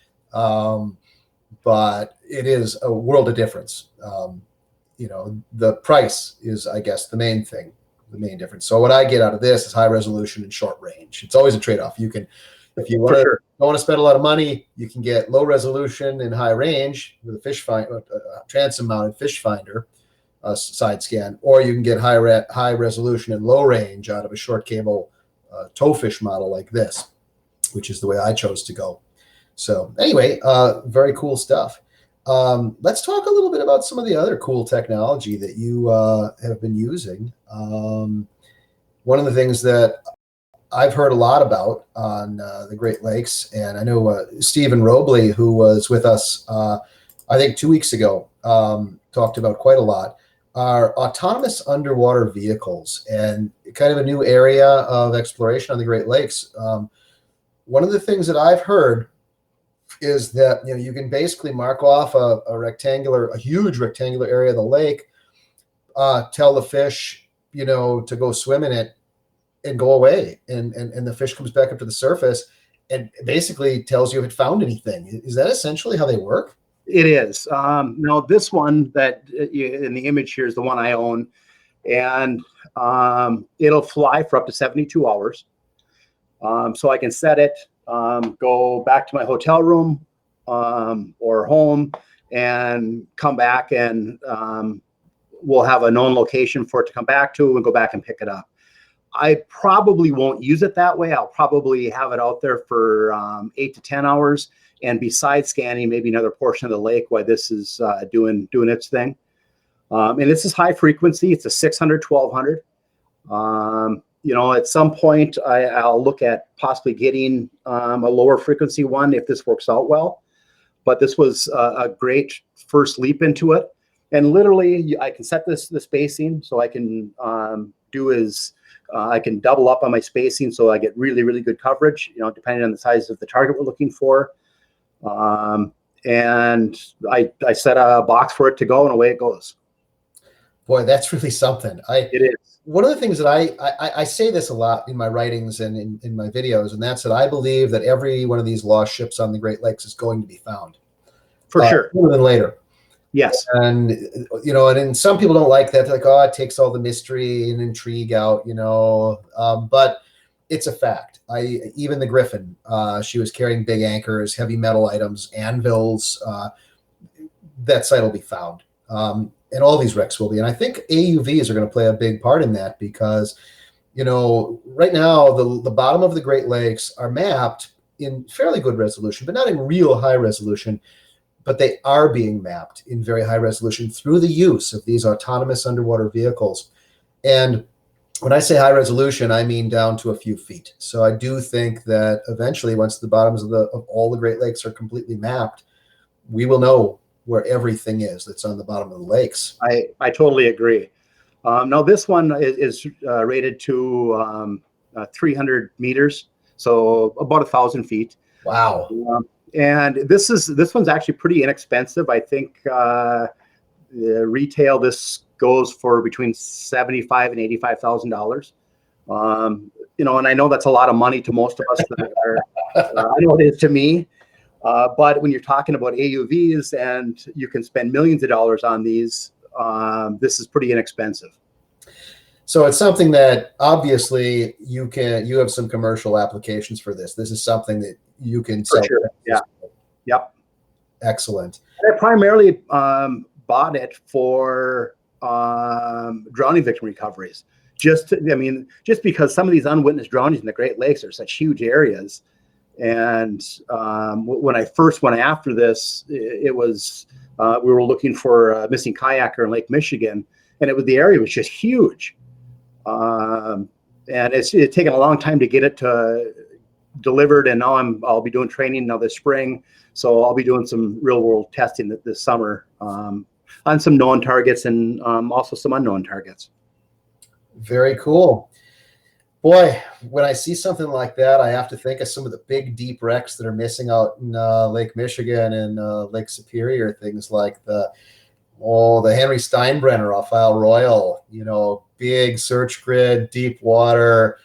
But it is a world of difference. The price is, I guess, the main thing, the main difference. So what I get out of this is high resolution and short range. It's always a trade-off. You can, if you don't want to spend a lot of money, you can get low resolution and high range with a transom-mounted fish finder side scan, or you can get high resolution and low range out of a short cable towfish model like this, which is the way I chose to go. So anyway, very cool stuff. Let's talk a little bit about some of the other cool technology that you have been using. One of the things that I've heard a lot about on the Great Lakes, and I know Stephen Robley, who was with us, I think 2 weeks ago, talked about quite a lot, are autonomous underwater vehicles, and kind of a new area of exploration on the Great Lakes. One of the things that I've heard is that you can basically mark off a huge rectangular area of the lake, tell the fish to go swim in it and go away, and the fish comes back up to the surface and basically tells you if it found anything. Is that essentially how they work? It is. Now this one that in the image here is the one I own, and it'll fly for up to 72 hours. So I can set it, go back to my hotel room or home, and come back, and we'll have a known location for it to come back to and go back and pick it up. I probably won't use it that way. I'll probably have it out there for 8 to 10 hours and be side scanning maybe another portion of the lake while this is doing its thing. And this is high frequency. It's a 600, 1200. at some point I'll look at possibly getting a lower frequency one if this works out well. But this was a great first leap into it. And literally, I can set the spacing, so I can I can double up on my spacing, so I get really, really good coverage, depending on the size of the target we're looking for. And I set a box for it to go, and away it goes. Boy, that's really something. It is. One of the things that I say this a lot in my writings and in my videos, and that's that I believe that every one of these lost ships on the Great Lakes is going to be found. For sure. Sooner than later. Yes. And, and some people don't like that. They're like, oh, it takes all the mystery and intrigue out, but it's a fact. Even the Griffin, she was carrying big anchors, heavy metal items, anvils. That site will be found. And all these wrecks will be. And I think AUVs are going to play a big part in that because, right now the bottom of the Great Lakes are mapped in fairly good resolution, but not in real high resolution. But they are being mapped in very high resolution through the use of these autonomous underwater vehicles. And when I say high resolution, I mean down to a few feet. So I do think that eventually, once the bottoms of all the Great Lakes are completely mapped, we will know where everything is that's on the bottom of the lakes. I totally agree. Now, this one is rated to 300 meters, so about 1,000 feet. Wow. And this one's actually pretty inexpensive. I think retail this goes for between $75,000 and $85,000. And I know that's a lot of money to most of us. I know it is to me. But when you're talking about AUVs and you can spend millions of dollars on these, this is pretty inexpensive. So it's something that obviously you have some commercial applications for this. This is something that you can sell. For sure. Yeah. Yep. Excellent. I primarily bought it for drowning victim recoveries. Just because some of these unwitnessed drownings in the Great Lakes are such huge areas. And when I first went after this, it was we were looking for a missing kayaker in Lake Michigan, and the area was just huge. And it's taken a long time to get it delivered, and now I'll be doing training now this spring, so I'll be doing some real world testing this summer on some known targets and also some unknown targets. Very cool. Boy, when I see something like that, I have to think of some of the big deep wrecks that are missing out in Lake Michigan and Lake Superior. Things like the Henry Steinbrenner off Isle Royal, big search grid, deep water,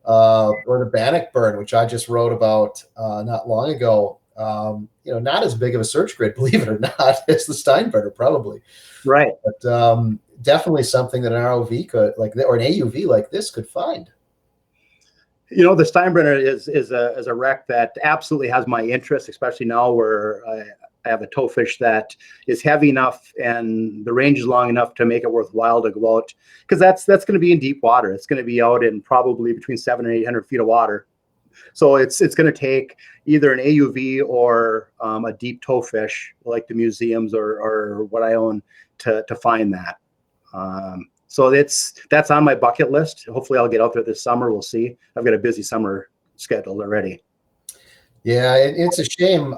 or the Bannockburn, which I just wrote about not long ago. Not as big of a search grid, believe it or not, as the Steinbrenner probably. Right. But definitely something that an ROV could or an AUV like this could find. The Steinbrenner is a wreck that absolutely has my interest, especially now where I have a towfish that is heavy enough and the range is long enough to make it worthwhile to go out, because that's going to be in deep water. It's going to be out in probably between 700 and 800 feet of water. So it's going to take either an AUV or a deep towfish like the museums or what I own to find that. So that's on my bucket list. Hopefully I'll get out there this summer. We'll see. I've got a busy summer scheduled already. Yeah, it's a shame.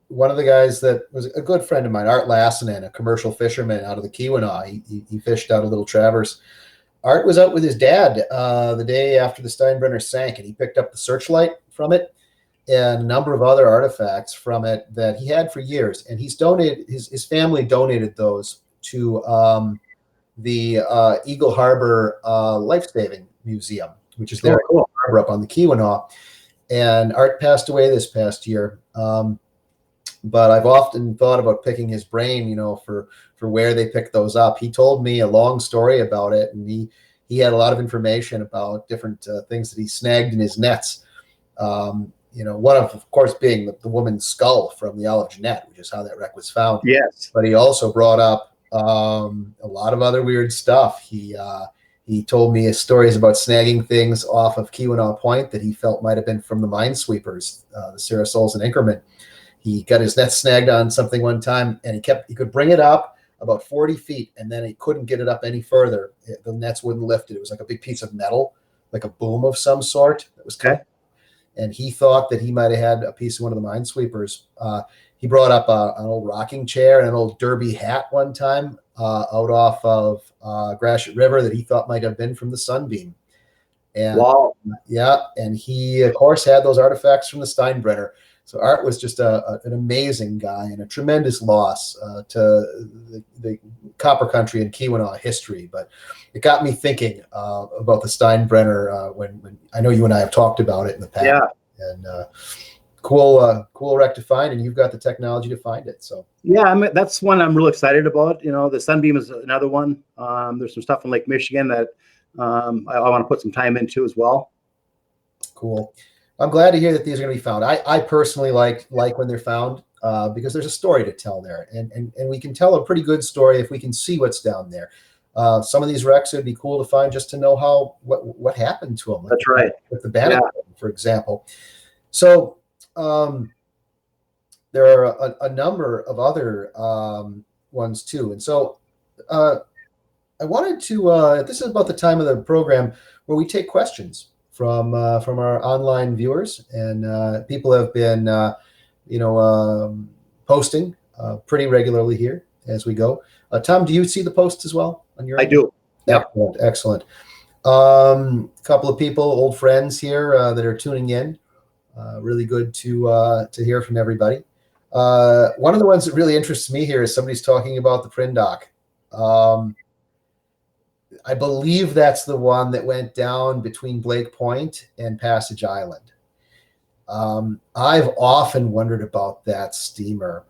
One of the guys that was a good friend of mine, Art Lassinen, a commercial fisherman out of the Keweenaw, he fished out of Little Traverse. Art was out with his dad the day after the Steinbrenner sank, and he picked up the searchlight from it and a number of other artifacts from it that he had for years. And he's donated, his family donated those to the Eagle Harbor Life-Saving Museum, which is there up on the Keweenaw. And Art passed away this past year. But I've often thought about picking his brain, for where they picked those up. He told me a long story about it, and he had a lot of information about different things that he snagged in his nets. One of course, being the woman's skull from the Olive Jeanette, which is how that wreck was found. Yes. But he also brought up a lot of other weird stuff. He told me his stories about snagging things off of Keweenaw Point that he felt might have been from the minesweepers, the Sarah Souls and Inkerman. He got his net snagged on something one time, and he could bring it up about 40 feet, and then he couldn't get it up any further. The nets wouldn't lift it. It was like a big piece of metal like a boom of some sort that was coming. Okay. And he thought that he might have had a piece of one of the minesweepers. He brought up an old rocking chair and an old derby hat one time out off of Gratiot River that he thought might have been from the Sunbeam. And Wow. yeah, and he of course had those artifacts from the Steinbrenner. So Art was just an amazing guy and a tremendous loss to the Copper Country and Keweenaw history. But it got me thinking about the Steinbrenner when I know you and I have talked about it in the past. Yeah. And cool wreck to find, and you've got the technology to find it. So yeah, that's one I'm real excited about. The Sunbeam is another one. There's some stuff in Lake Michigan that I want to put some time into as well. Cool. I'm glad to hear that these are going to be found. I personally like when they're found because there's a story to tell there, and we can tell a pretty good story if we can see what's down there. Some of these wrecks would be cool to find just to know what happened to them. Like That's right. With the Bannock, for example. So there are a number of other ones too, and so I wanted to. This is about the time of the program where we take questions from our online viewers, and people have been posting pretty regularly here as we go. Tom, do you see the posts as well on your? I do. Yep. Excellent. Couple of people, old friends here that are tuning in. Really good to hear from everybody. One of the ones that really interests me here is somebody's talking about the Prindock. I believe that's the one that went down between Blake Point and Passage Island. I've often wondered about that steamer.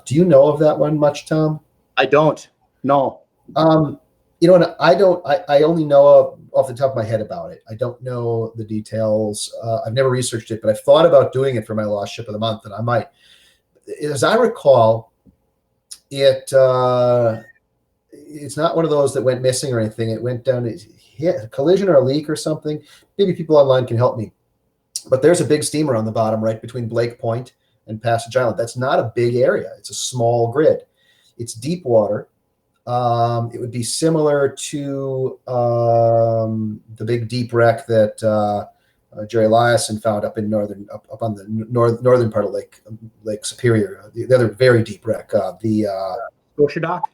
Do you know of that one much, Tom? I don't. No. And I only know off the top of my head about it. I don't know the details. I've never researched it, but I've thought about doing it for my Lost Ship of the Month, and I might. As I recall, it's not one of those that went missing or anything. It went down, it hit a collision or a leak or something. Maybe people online can help me. But there's a big steamer on the bottom right between Blake Point and Passage Island. That's not a big area. It's a small grid. It's deep water. It would be similar to the big deep wreck that Jerry Eliason found up in up on the northern part of Lake Superior. The other very deep wreck, the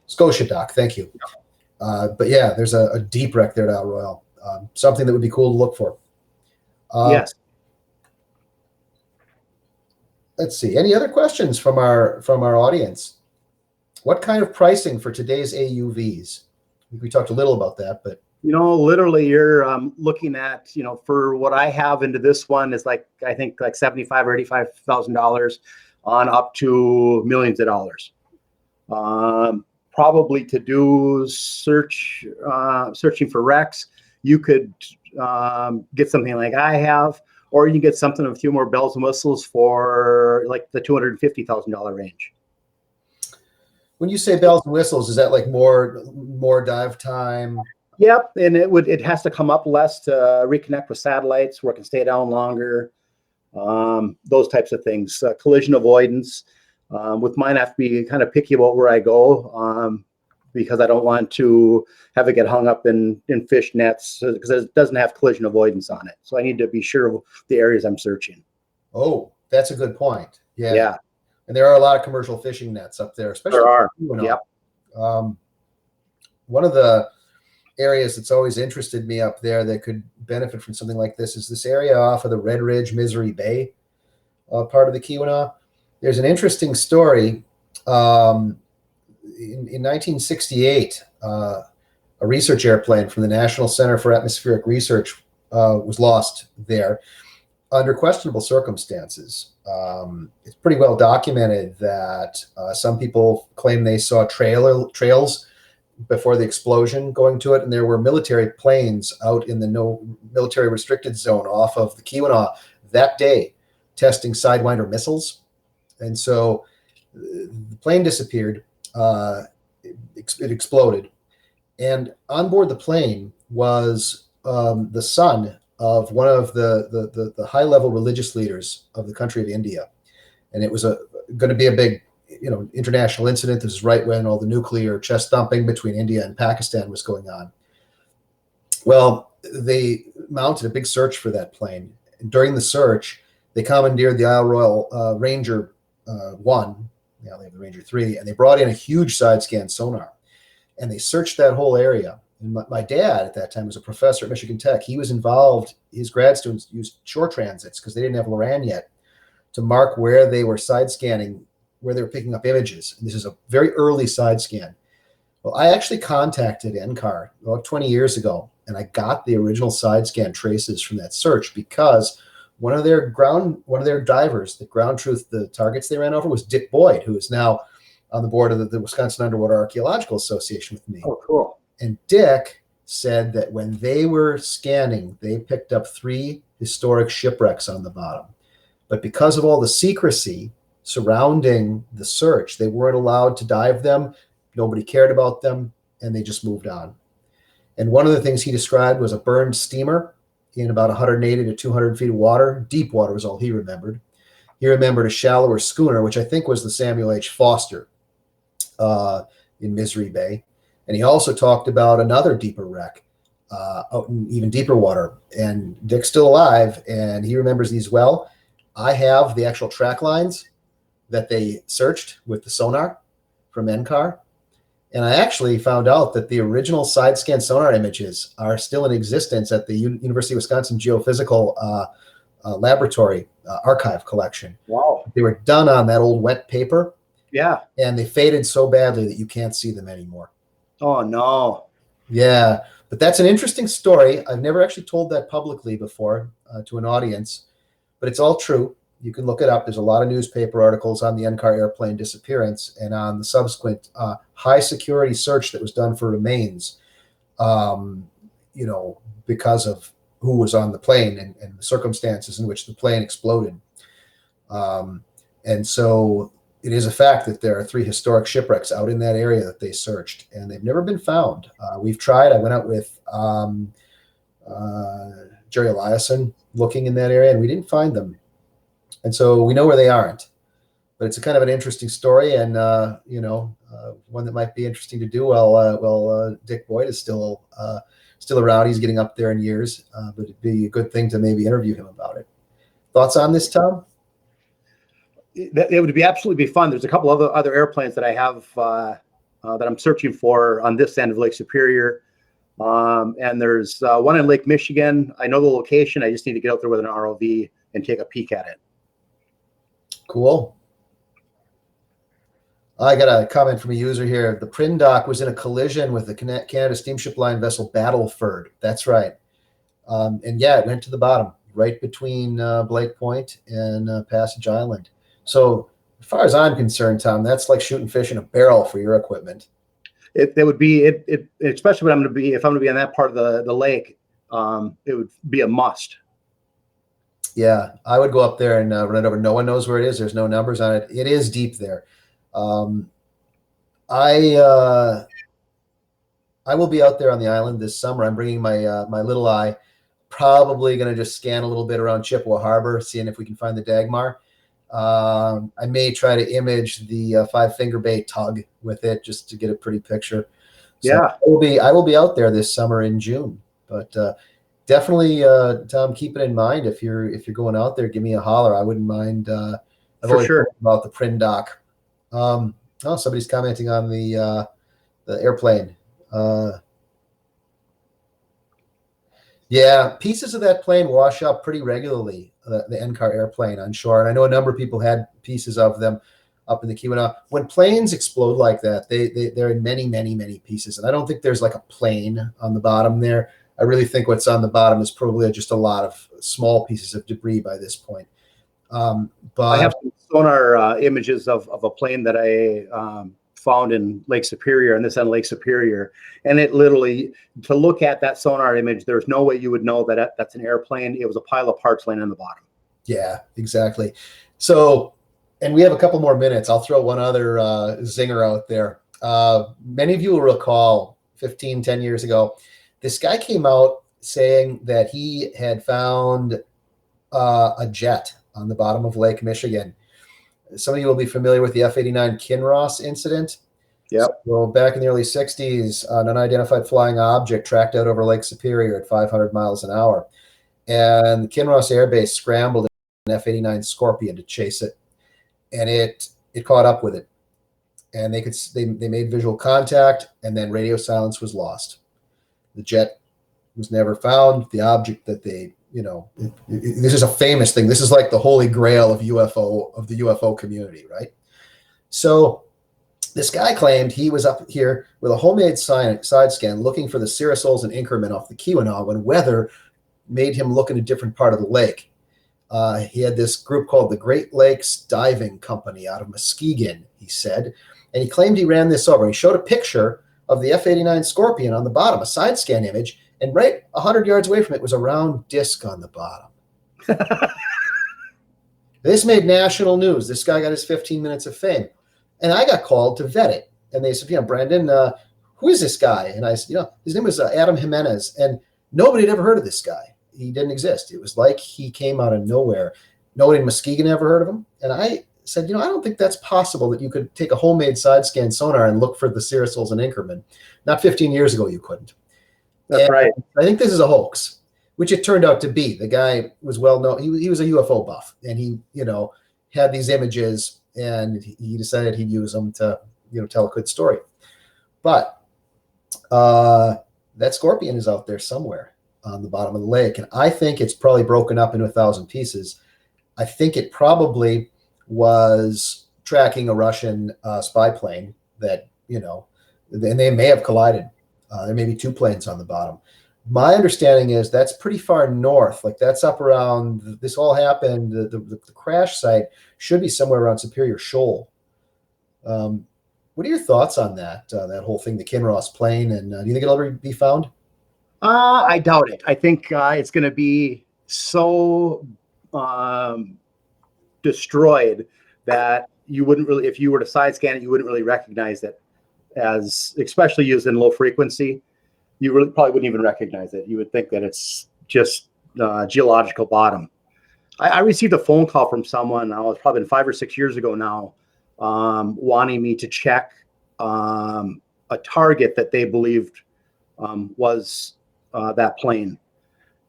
Scotia Dock. Thank you. But yeah, there's a deep wreck there at Isle Royale. Something that would be cool to look for. Yes. Let's see. Any other questions from our audience? What kind of pricing for today's AUVs? We talked a little about that, but literally you're looking at, for what I have into this one is I think $75,000 or $85,000 on up to millions of dollars. Probably to do searching for wrecks, you could get something like I have, or you can get something with a few more bells and whistles for like the $250,000 range. When you say bells and whistles, is that like more dive time? Yep, and it has to come up less to reconnect with satellites where it can stay down longer. Those types of things. Collision avoidance. With mine, I have to be kind of picky about where I go because I don't want to have it get hung up in fish nets because it doesn't have collision avoidance on it. So I need to be sure of the areas I'm searching. Oh, that's a good point. Yeah. Yeah. And there are a lot of commercial fishing nets up there, especially. There are. Yep. One of the areas that's always interested me up there that could benefit from something like this is this area off of the Red Ridge, Misery Bay part of the Keweenaw. There's an interesting story. In 1968, a research airplane from the National Center for Atmospheric Research was lost there under questionable circumstances. It's pretty well documented that some people claim they saw trails before the explosion going to it, and there were military planes out in the no military restricted zone off of the Keweenaw that day testing Sidewinder missiles. And so the plane disappeared, it exploded, and on board the plane was the son of one of the high-level religious leaders of the country of India. And it was going to be a big international incident. This is right when all the nuclear chest thumping between India and Pakistan was going on. Well, mounted a big search for that plane. And during the search, they commandeered the Isle Royal Ranger 1, now they have the Ranger 3, and they brought in a huge side scan sonar. And they searched that whole area. And my dad at that time was a professor at Michigan Tech. He was involved, his grad students used shore transits because they didn't have Loran yet to mark where they were side scanning, where they were picking up images. And this is a very early side scan. Well, I actually contacted NCAR about 20 years ago, and I got the original side scan traces from that search because one of their divers, the ground truth, the targets they ran over was Dick Boyd, who is now on the board of the Wisconsin Underwater Archaeological Association with me. Oh, cool. And Dick said that when they were scanning, they picked up 3 historic shipwrecks on the bottom. But because of all the secrecy surrounding the search, they weren't allowed to dive them. Nobody cared about them, and they just moved on. And one of the things he described was a burned steamer in about 180 to 200 feet of water. Deep water was all he remembered. He remembered a shallower schooner, which I think was the Samuel H. Foster in Misery Bay. And he also talked about another deeper wreck out in even deeper water. And Dick's still alive, and he remembers these well. I have the actual track lines that they searched with the sonar from NCAR. And I actually found out that the original side scan sonar images are still in existence at the University of Wisconsin Geophysical Laboratory archive collection. Wow. They were done on that old wet paper. Yeah. And they faded so badly that you can't see them anymore. Oh, no. Yeah. But that's an interesting story. I've never actually told that publicly before to an audience, but it's all true. You can look it up. There's a lot of newspaper articles on the NCAR airplane disappearance and on the subsequent high security search that was done for remains, because of who was on the plane and the circumstances in which the plane exploded. And so it is a fact that there are 3 historic shipwrecks out in that area that they searched, and they've never been found. We've tried. I went out with Jerry Eliason looking in that area, and we didn't find them. And so we know where they aren't. But it's a kind of an interesting story, and one that might be interesting to do while Dick Boyd is still around. He's getting up there in years, but it'd be a good thing to maybe interview him about it. Thoughts on this, Tom? It would be absolutely fun. There's a couple other airplanes that I have that I'm searching for on this end of Lake Superior. And there's one in Lake Michigan. I know the location. I just need to get out there with an ROV and take a peek at it. Cool. I got a comment from a user here. The Prindock was in a collision with the Canada Steamship Line vessel Battleford. That's right. And yeah, it went to the bottom, right between Blake Point and Passage Island. So as far as I'm concerned, Tom, that's like shooting fish in a barrel for your equipment. It would be especially when if I'm going to be on that part of the lake, it would be a must. Yeah, I would go up there and run it over. No one knows where it is. There's no numbers on it. It is deep there. I will be out there on the island this summer. I'm bringing my my little eye. Probably going to just scan a little bit around Chippewa Harbor, seeing if we can find the Dagmar. I may try to image the 5-finger bait tug with it just to get a pretty picture. So yeah, I will be out there this summer in June. But definitely, Tom, keep it in mind if you're going out there. Give me a holler. I wouldn't mind. I've always heard about the Prindock. Somebody's commenting on the airplane. Yeah, pieces of that plane wash up pretty regularly, the NCAR airplane on shore. And I know a number of people had pieces of them up in the Keweenaw. When planes explode like that, they're in many, many, many pieces. And I don't think there's like a plane on the bottom there. I really think what's on the bottom is probably just a lot of small pieces of debris by this point. But I have some sonar images of a plane that I found in Lake Superior, and this on Lake Superior. And it literally, to look at that sonar image, there's no way you would know that that's an airplane. It was a pile of parts laying on the bottom. Yeah, exactly. So, and we have a couple more minutes. I'll throw one other zinger out there. Many of you will recall 10 years ago, this guy came out saying that he had found a jet on the bottom of Lake Michigan. Some of you will be familiar with the F-89 Kinross incident. Yep. So back in the early 60s, an unidentified flying object tracked out over Lake Superior at 500 miles an hour. And Kinross Air Base scrambled an F-89 Scorpion to chase it. And it caught up with it. And they made visual contact, and then radio silence was lost. The jet was never found. The object that they, this is a famous thing. This is like the holy grail of the UFO community, right? So this guy claimed he was up here with a homemade side scan looking for the Cerisoles and Inkerman off the Keweenaw when weather made him look in a different part of the lake. He had this group called the Great Lakes Diving Company out of Muskegon, he said, and he claimed he ran this over. He showed a picture of the F-89 Scorpion on the bottom, a side scan image, and right 100 yards away from it was a round disc on the bottom. This made national news. This guy got his 15 minutes of fame. And I got called to vet it. And they said, Brandon, who is this guy? And I said, his name was Adam Jimenez. And nobody had ever heard of this guy. He didn't exist. It was like he came out of nowhere. Nobody in Muskegon ever heard of him. And I said, I don't think that's possible that you could take a homemade side scan sonar and look for the Cerisoles and Inkerman. Not 15 years ago, you couldn't. That's right. I think this is a hoax, which it turned out to be. The guy was well known. He was a UFO buff, and he, had these images, and he decided he'd use them to, tell a good story. But that Scorpion is out there somewhere on the bottom of the lake, and I think it's probably broken up into 1,000 pieces. I think it probably was tracking a Russian spy plane that, and they may have collided. There may be two planes on the bottom. My understanding is that's pretty far north. Like that's up around, this all happened, the crash site should be somewhere around Superior Shoal. What are your thoughts on that whole thing, the Kinross plane? And do you think it'll ever be found? I doubt it. I think it's going to be so destroyed that you wouldn't really, if you were to side scan it, you wouldn't really recognize it as, especially used in low frequency. You really probably wouldn't even recognize it. You would think that it's just geological bottom. I received a phone call from someone, I was probably 5 or 6 years ago now, wanting me to check a target that they believed was that plane.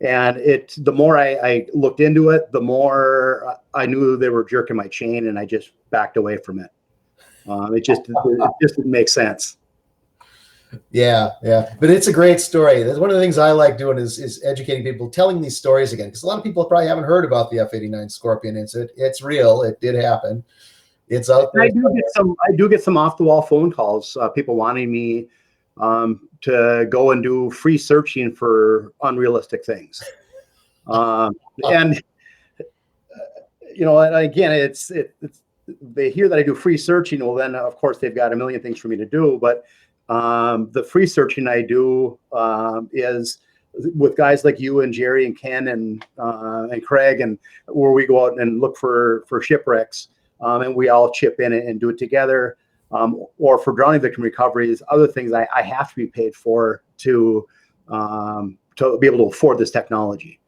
And the more I looked into it, the more I knew they were jerking my chain, and I just backed away from it. It just didn't make sense. Yeah. But it's a great story. That's one of the things I like doing is educating people, telling these stories again, because a lot of people probably haven't heard about the F-89 Scorpion incident. It's real. It did happen. It's out there. I do get some off the wall phone calls. People wanting me to go and do free searching for unrealistic things. And again, it's they hear that I do free searching. Well, then of course they've got a million things for me to do. But the free searching I do is with guys like you and Jerry and Ken and Craig, and where we go out and look for shipwrecks, and we all chip in and do it together. Or for drowning victim recoveries, other things I have to be paid for to be able to afford this technology.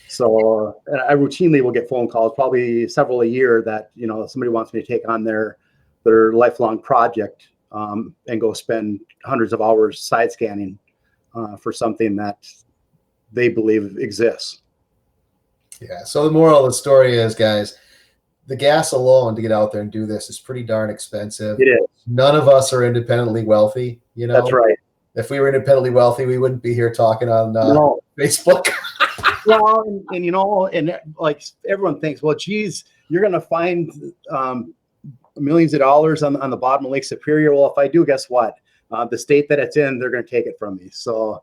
So I routinely will get phone calls, probably several a year, that somebody wants me to take on their lifelong project and go spend hundreds of hours side scanning for something that they believe exists. Yeah. So the moral of the story is, guys, the gas alone to get out there and do this is pretty darn expensive. It is. None of us are independently wealthy. That's right. If we were independently wealthy, we wouldn't be here talking on Facebook. Well, and like everyone thinks, well, geez, you're going to find millions of dollars on the bottom of Lake Superior. Well, if I do, guess what? The state that it's in, they're going to take it from me. So,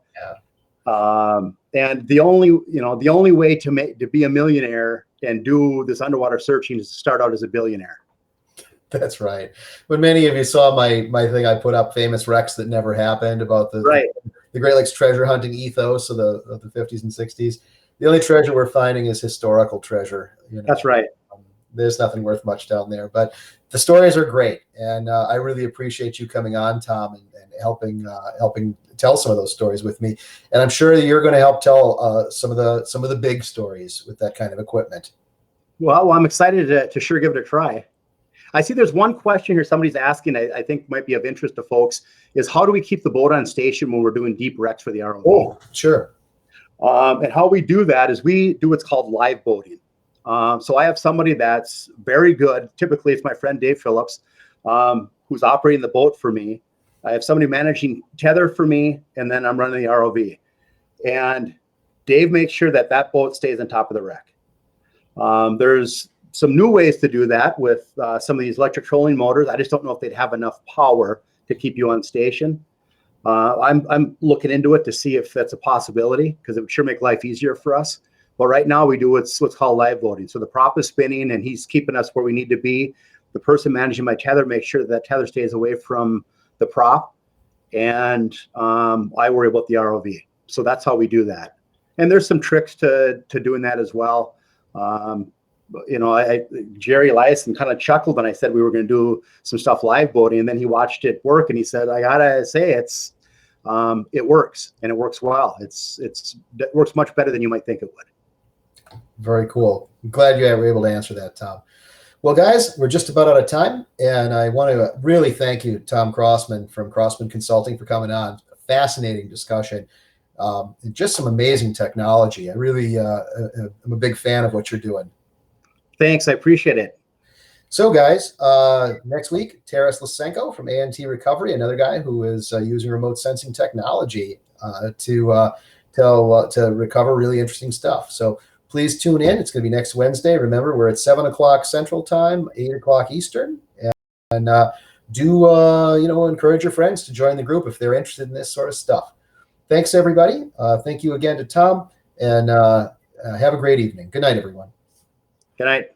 and the only way to be a millionaire and do this underwater searching is to start out as a billionaire. That's right. When many of you saw my thing, I put up famous wrecks that never happened about the Great Lakes treasure hunting ethos of the 50s and 60s. The only treasure we're finding is historical treasure. That's right. There's nothing worth much down there, but the stories are great, and I really appreciate you coming on, Tom, and helping tell some of those stories with me. And I'm sure that you're going to help tell some of the big stories with that kind of equipment. Well, I'm excited to sure give it a try. I see there's one question here somebody's asking, I think might be of interest to folks, is how do we keep the boat on station when we're doing deep wrecks for the ROV? Oh, sure. And how we do that is we do what's called live boating. So I have somebody that's very good. Typically, it's my friend Dave Phillips, who's operating the boat for me. I have somebody managing tether for me, and then I'm running the ROV. And Dave makes sure that that boat stays on top of the wreck. There's some new ways to do that with some of these electric trolling motors. I just don't know if they'd have enough power to keep you on station. I'm looking into it to see if that's a possibility, because it would sure make life easier for us. But right now we do what's called live boating. So the prop is spinning and he's keeping us where we need to be. The person managing my tether makes sure that tether stays away from the prop, and I worry about the ROV. So that's how we do that. And there's some tricks to doing that as well. Jerry Eliason kind of chuckled when I said we were going to do some stuff live boating, and then he watched it work and he said, I gotta say it works, and it works well. It works much better than you might think it would. Very cool. I'm glad you were able to answer that, Tom. Well, guys, we're just about out of time, and I want to really thank you, Tom Crossmon from Crossmon Consulting, for coming on. Fascinating discussion. Just some amazing technology. I really am a big fan of what you're doing. Thanks. I appreciate it. So, guys, next week, Taras Lysenko from A&T Recovery, another guy who is using remote sensing technology to recover really interesting stuff. So please tune in. It's going to be next Wednesday. Remember, we're at 7 o'clock Central Time, 8 o'clock Eastern. And encourage your friends to join the group if they're interested in this sort of stuff. Thanks, everybody. Thank you again to Tom, and have a great evening. Good night, everyone. Good night.